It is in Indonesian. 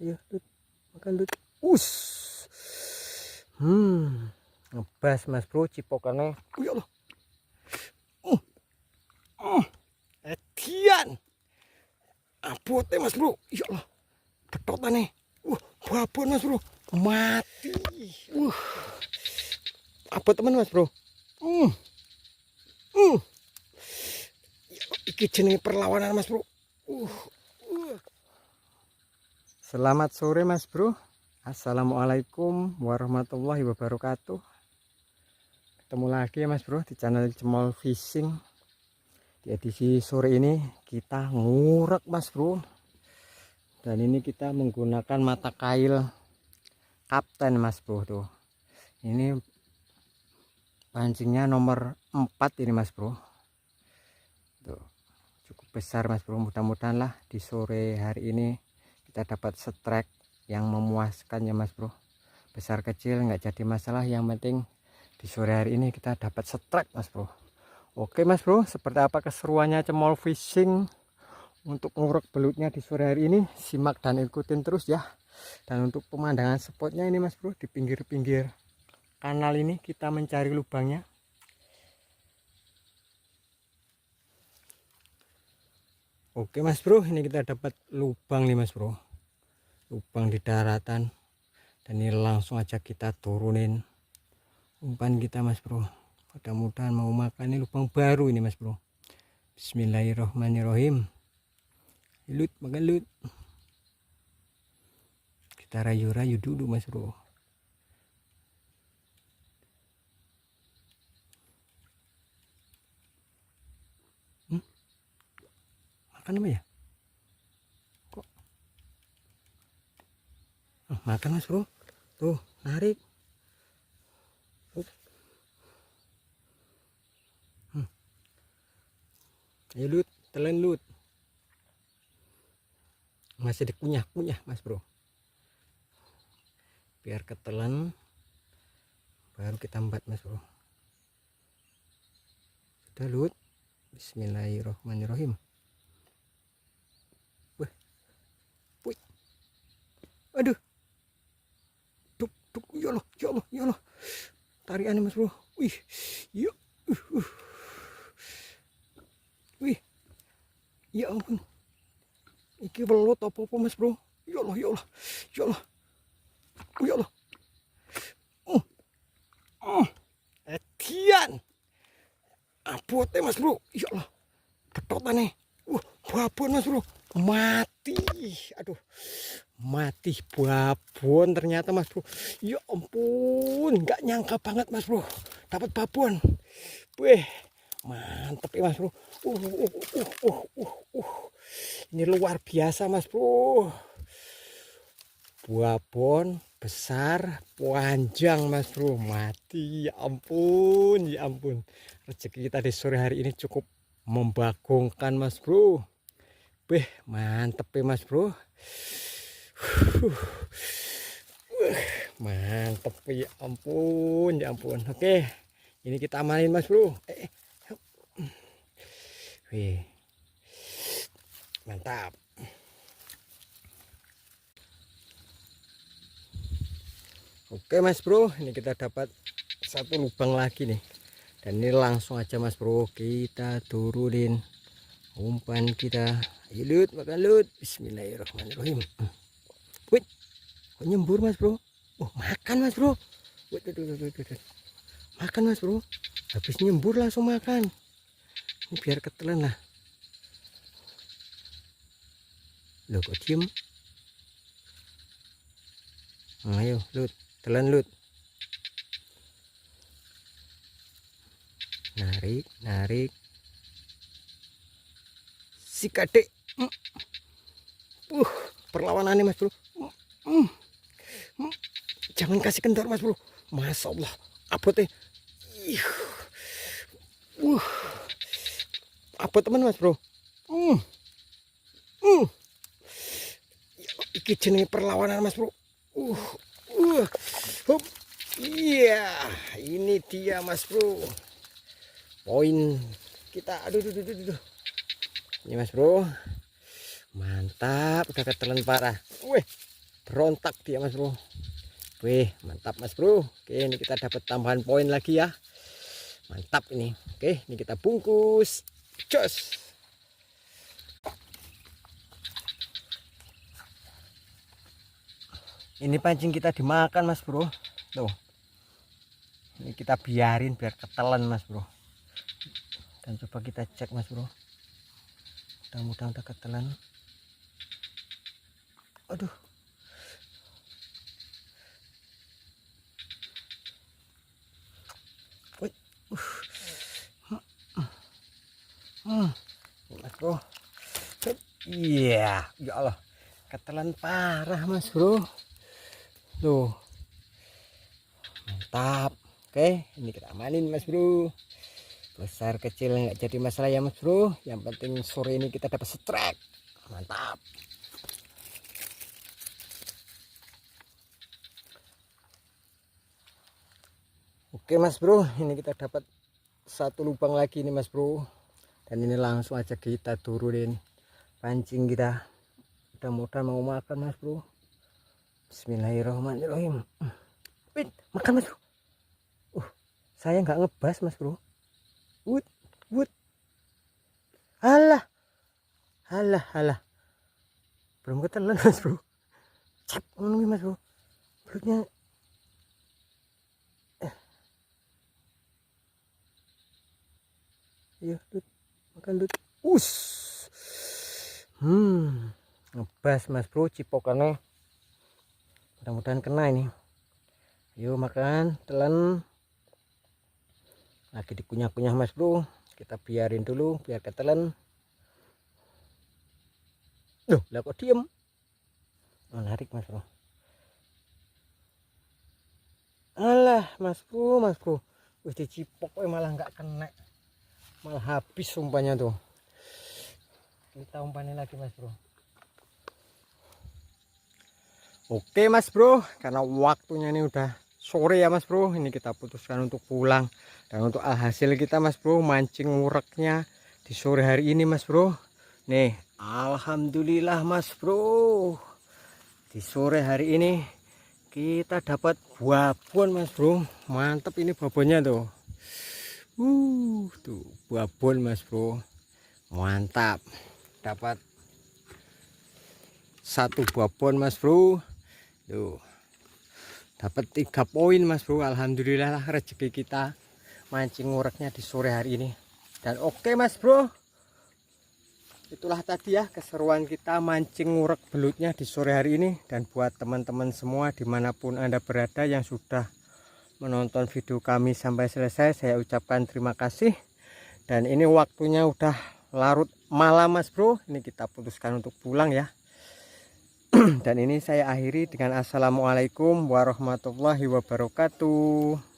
Iya, Lut. Makan, Lut. Us. Ngebas, Mas Bro, cipokannya. Ya Allah. Edian. Abote, Mas Bro. Ya Allah. Petotane. Babon, Mas Bro. Mati. Abot teman, Mas Bro. Iki jenenge perlawanan, Mas Bro. Selamat sore, Mas Bro. Assalamualaikum warahmatullahi wabarakatuh. Ketemu lagi ya, Mas Bro, di channel Cemol Fishing. Di edisi sore ini kita ngurek, Mas Bro. Dan ini kita menggunakan mata kail Kapten, Mas Bro. Tuh. Ini pancingnya nomor 4 ini, Mas Bro. Tuh. Cukup besar, Mas Bro. Mudah-mudahan lah di sore hari ini kita dapat strike yang memuaskan ya, Mas Bro. Besar kecil nggak jadi masalah, yang penting di sore hari ini kita dapat strike, Mas Bro. Oke, Mas Bro, seperti apa keseruannya Cemol Fishing untuk ngurek belutnya di sore hari ini? Simak dan ikutin terus ya. Dan untuk pemandangan spotnya ini, Mas Bro, di pinggir-pinggir kanal ini kita mencari lubangnya. Oke, Mas Bro, ini kita dapat lubang nih, Mas Bro. Lubang di daratan. Dan ini langsung aja kita turunin umpan kita, Mas Bro. Mudah-mudahan mau makan. Ini lubang baru ini, Mas Bro. Bismillahirrahmanirrahim. Lut, makan Lut. Kita rayu-rayu dulu, Mas Bro. Makan apa ya? Kok makan, Mas Bro. Tuh, narik. Ayo Lut, telan Lut. Masih dikunyah-kunyah, Mas Bro. Biar ketelan baru kita embat, Mas Bro. Sudah Lut. Bismillahirrahmanirrahim. Wah. Wih. Aduh. Duk, ya Allah, ya Allah, ya Allah. Tariannya, Mas Bro. Wih. Ya. Wih. Ya ampun. Iki welut apa-apa, Mas Bro. Ya Allah, ya Allah. Ya Allah. Ya Allah. Edian. Abote, Mas Bro. Ya Allah. Petotane. Babon, Mas Bro. Mati. Aduh. Mati babon ternyata, Mas Bro. Ya ampun, nggak nyangka banget, Mas Bro. Dapat babon. Wih. Mantep ya, Mas Bro. Ini luar biasa, Mas Bro. Babon besar, panjang, Mas Bro. Mati, ya ampun, ya ampun. Rezeki kita di sore hari ini cukup membagongkan, Mas Bro. Wih, mantep ya, Mas Bro. Mantep, ya ampun, ya ampun. Oke, ini kita amanin, Mas Bro. Wih, mantap. Oke, Mas Bro, ini kita dapat satu lubang lagi nih. Dan ini langsung aja, Mas Bro, kita turunin umpan kita. Ayo Lut, makan Lut. Bismillahirrahmanirrahim. Wih, kok nyembur, Mas Bro? Makan, Mas Bro. Wih, makan, Mas Bro. Habis nyembur langsung makan. Ini biar ketelan lah. Loh, kok diem? Ayo Lut, telan Lut. Narik. Si kadek. Perlawanan nih, Mas Bro. Jangan kasih kendor, Mas Bro. Masya Allah, abotnya. Abot teman, Mas Bro. Iki jenenge perlawanan, Mas Bro. Iya, ini dia, Mas Bro. Poin kita. Aduh. Ini, Mas Bro. Mantap, udah ketelan parah. Wih, berontak dia mas bro. Wih mantap mas bro. Oke ini kita dapat tambahan poin lagi ya, mantap ini. Oke ini kita bungkus, jos. Ini pancing kita dimakan mas bro, tuh ini kita biarin biar ketelan mas bro. Dan coba kita cek mas bro, mudah-mudahan udah ketelan. Aduh, mas bro. Iya, ya Allah, ketelan parah mas bro. Tuh, mantap. Oke, ini kita amanin mas bro. Besar kecil nggak jadi masalah ya mas bro. Yang penting sore ini kita dapat strike. Mantap. Oke mas bro, ini kita dapat satu lubang lagi nih mas bro. Dan ini langsung aja kita turunin pancing kita. Mudah-mudahan mau makan mas bro. Bismillahirrahmanirrahim. Wih, makan mas bro. Saya nggak ngebas mas bro. Wut. Alah. Belum ketelan mas bro. Cep ngomongin mas bro. Belutnya. Ayo, Dut. Makan Dut. Ngebas mas bro cipokannya. Mudah-mudahan kena ini. Yuk makan, telan. Lagi dikunyah-kunyah mas bro. Kita biarin dulu biar ketelan. Loh, lah kok diem? Menarik mas bro. Alah mas bro. Wih dicipok malah nggak kena. Malah habis umpannya tuh. Kita umpanin lagi mas bro. Oke mas bro, karena waktunya ini udah sore ya mas bro, ini kita putuskan untuk pulang. Dan untuk alhasil kita mas bro, mancing ngureknya di sore hari ini mas bro. Nih, alhamdulillah mas bro, di sore hari ini kita dapat babon mas bro. Mantap ini babonnya tuh. Tuh babon mas bro, mantap. Dapat satu babon mas bro. Tuh dapat 3 poin mas bro. Alhamdulillah lah rezeki kita mancing ngureknya di sore hari ini. Dan oke mas bro, itulah tadi ya keseruan kita mancing ngurek belutnya di sore hari ini. Dan buat teman-teman semua dimanapun anda berada yang sudah menonton video kami sampai selesai, saya ucapkan terima kasih. Dan ini waktunya udah larut malam mas bro, ini kita putuskan untuk pulang ya. Dan ini saya akhiri dengan assalamualaikum warahmatullahi wabarakatuh.